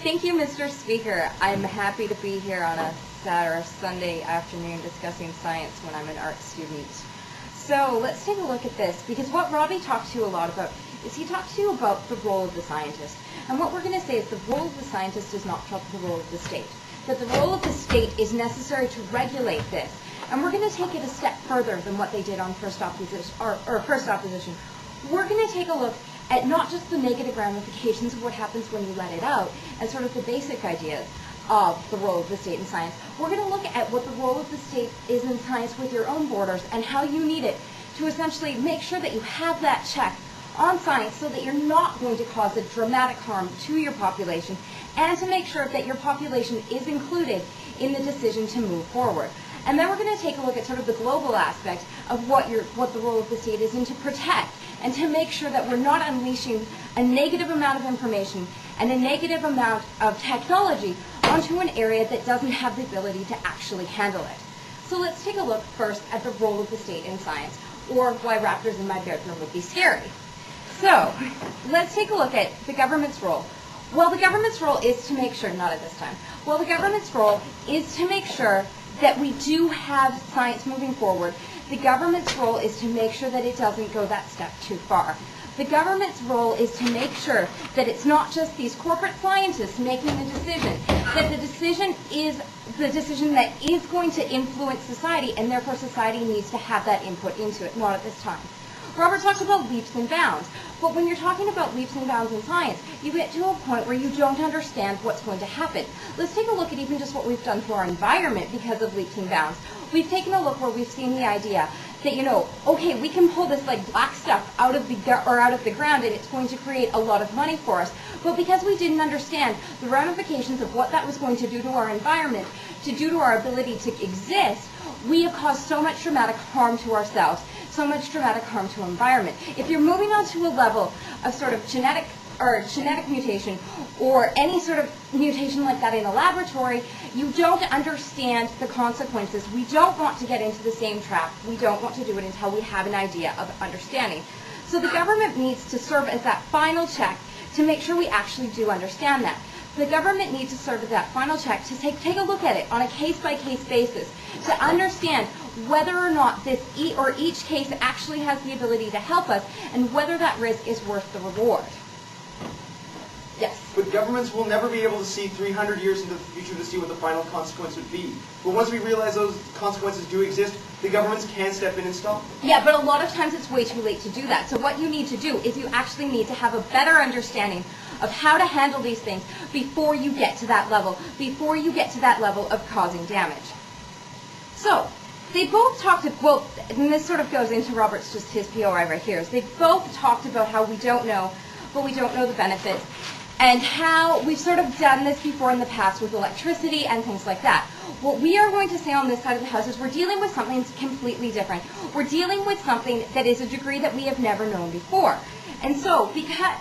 Thank you, Mr. Speaker. I'm happy to be here on a Saturday or Sunday afternoon discussing science when I'm an art student. So let's take a look at this, because what Robbie talked to you a lot about is he talked to you about the role of the scientist. And what we're going to say is the role of the scientist does not trump the role of the state. That the role of the state is necessary to regulate this. And we're going to take it a step further than what they did on first opposition. We're going to take a look at not just the negative ramifications of what happens when you let it out, and sort of the basic ideas of the role of the state in science. We're going to look at what the role of the state is in science with your own borders and how you need it to essentially make sure that you have that check on science so that you're not going to cause a dramatic harm to your population, and to make sure that your population is included in the decision to move forward. And then we're going to take a look at sort of the global aspect of what the role of the state is, and to protect and to make sure that we're not unleashing a negative amount of information and a negative amount of technology onto an area that doesn't have the ability to actually handle it. So let's take a look first at the role of the state in science, or why raptors in my bedroom would be scary. So let's take a look at the government's role. Well, the government's role is to make sure, not at this time, well, the government's role is to make sure that we do have science moving forward. The government's role is to make sure that it doesn't go that step too far. The government's role is to make sure that it's not just these corporate scientists making the decision, that the decision is the decision that is going to influence society, and therefore society needs to have that input into it, not at this time. Robert talked about leaps and bounds, but when you're talking about leaps and bounds in science, you get to a point where you don't understand what's going to happen. Let's take a look at even just what we've done to our environment because of leaps and bounds. We've taken a look where we've seen the idea that, okay, we can pull this like black stuff out of the ground and it's going to create a lot of money for us. But because we didn't understand the ramifications of what that was going to do to our environment, to do to our ability to exist, we have caused so much dramatic harm to ourselves, so much dramatic harm to our environment. If you're moving on to a level of sort of genetic mutation or any sort of mutation like that in a laboratory, you don't understand the consequences. We don't want to get into the same trap. We don't want to do it until we have an idea of understanding. So the government needs to serve as that final check to make sure we actually do understand that. The government needs to serve as that final check to take a look at it on a case-by-case basis to understand whether or not each case actually has the ability to help us and whether that risk is worth the reward. Yes? But governments will never be able to see 300 years into the future to see what the final consequence would be. But once we realize those consequences do exist, the governments can step in and stop them. Yeah, but a lot of times it's way too late to do that. So what you need to do is you actually need to have a better understanding of how to handle these things before you get to that level, of causing damage. So, they both talked, well, and this sort of goes into Robert's, just his POI right here, is they both talked about how we don't know, but we don't know the benefits, and how we've sort of done this before in the past with electricity and things like that. What we are going to say on this side of the house is we're dealing with something that's completely different. We're dealing with something that is a degree that we have never known before. And so,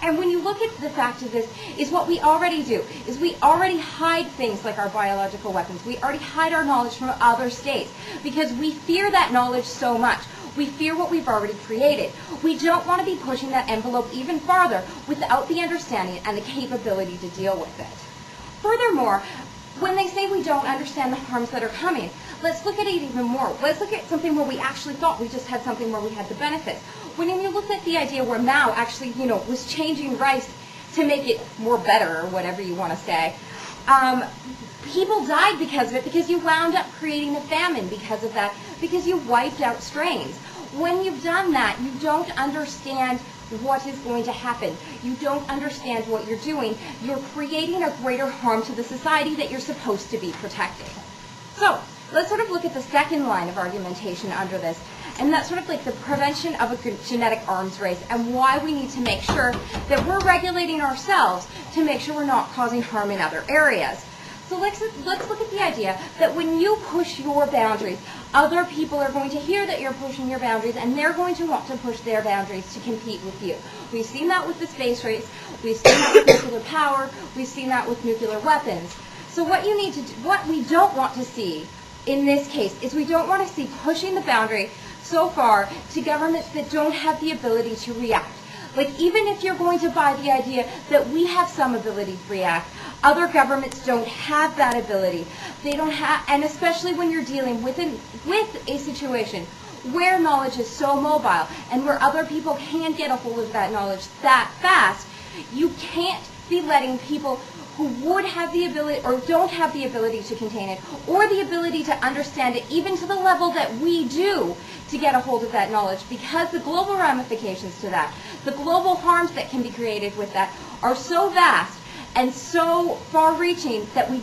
and when you look at the fact of this, is what we already do, is we already hide things like our biological weapons. We already hide our knowledge from other states because we fear that knowledge so much. We fear what we've already created. We don't want to be pushing that envelope even farther without the understanding and the capability to deal with it. Furthermore, when they say we don't understand the harms that are coming, let's look at it even more. Let's look at something where we actually thought we just had something where we had the benefits. When you look at the idea where Mao actually, was changing rice to make it more better, or whatever you want to say, people died because of it, because you wound up creating a famine because of that, because you wiped out strains. When you've done that, you don't understand what is going to happen. You don't understand what you're doing. You're creating a greater harm to the society that you're supposed to be protecting. So, let's sort of look at the second line of argumentation under this, and that's sort of like the prevention of a genetic arms race and why we need to make sure that we're regulating ourselves to make sure we're not causing harm in other areas. So let's look at the idea that when you push your boundaries, other people are going to hear that you're pushing your boundaries, and they're going to want to push their boundaries to compete with you. We've seen that with the space race. We've seen that with nuclear power. We've seen that with nuclear weapons. So what we don't want to see in this case is we don't want to see pushing the boundary so far to governments that don't have the ability to react. Like, even if you're going to buy the idea that we have some ability to react, Other governments don't have that ability. They don't have, and especially when you're dealing with a situation where knowledge is so mobile and where other people can get a hold of that knowledge that fast, you can't be letting people who would have the ability or don't have the ability to contain it or the ability to understand it even to the level that we do to get a hold of that knowledge, because the global ramifications to that, the global harms that can be created with that are so vast and so far-reaching that we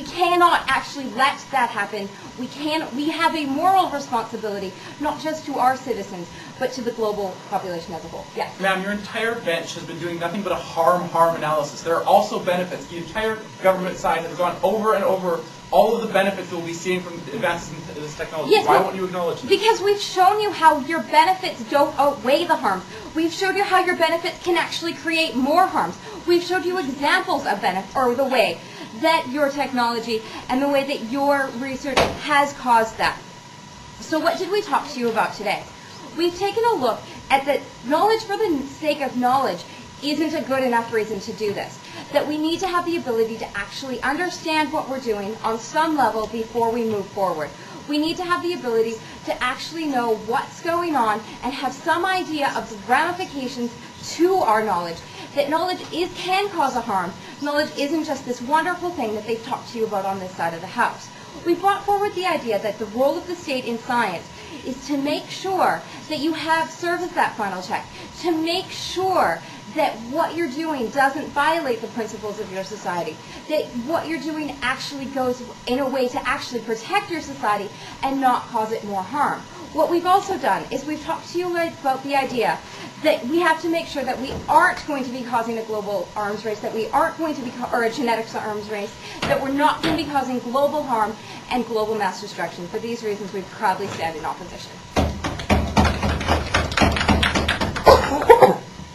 cannot actually let that happen. We have a moral responsibility, not just to our citizens, but to the global population as a whole. Yes? Ma'am, your entire bench has been doing nothing but a harm analysis. There are also benefits. The entire government side has gone over and over all of the benefits that we'll be seeing from advances in this technology. Yes, why won't you acknowledge this? Because we've shown you how your benefits don't outweigh the harms. We've showed you how your benefits can actually create more harms. We've showed you examples of benefits, or the way that your technology and the way that your research has caused that. So what did we talk to you about today? We've taken a look at that knowledge for the sake of knowledge isn't a good enough reason to do this. That we need to have the ability to actually understand what we're doing on some level before we move forward. We need to have the ability to actually know what's going on and have some idea of the ramifications to our knowledge. That knowledge can cause a harm. Knowledge isn't just this wonderful thing that they've talked to you about on this side of the house. We brought forward the idea that the role of the state in science is to make sure that you have served as that final check, to make sure that what you're doing doesn't violate the principles of your society, that what you're doing actually goes in a way to actually protect your society and not cause it more harm. What we've also done is we've talked to you about the idea that we have to make sure that we aren't going to be causing a global arms race, that we aren't going to be, or a genetics arms race, that we're not going to be causing global harm and global mass destruction. For these reasons, we proudly stand in opposition.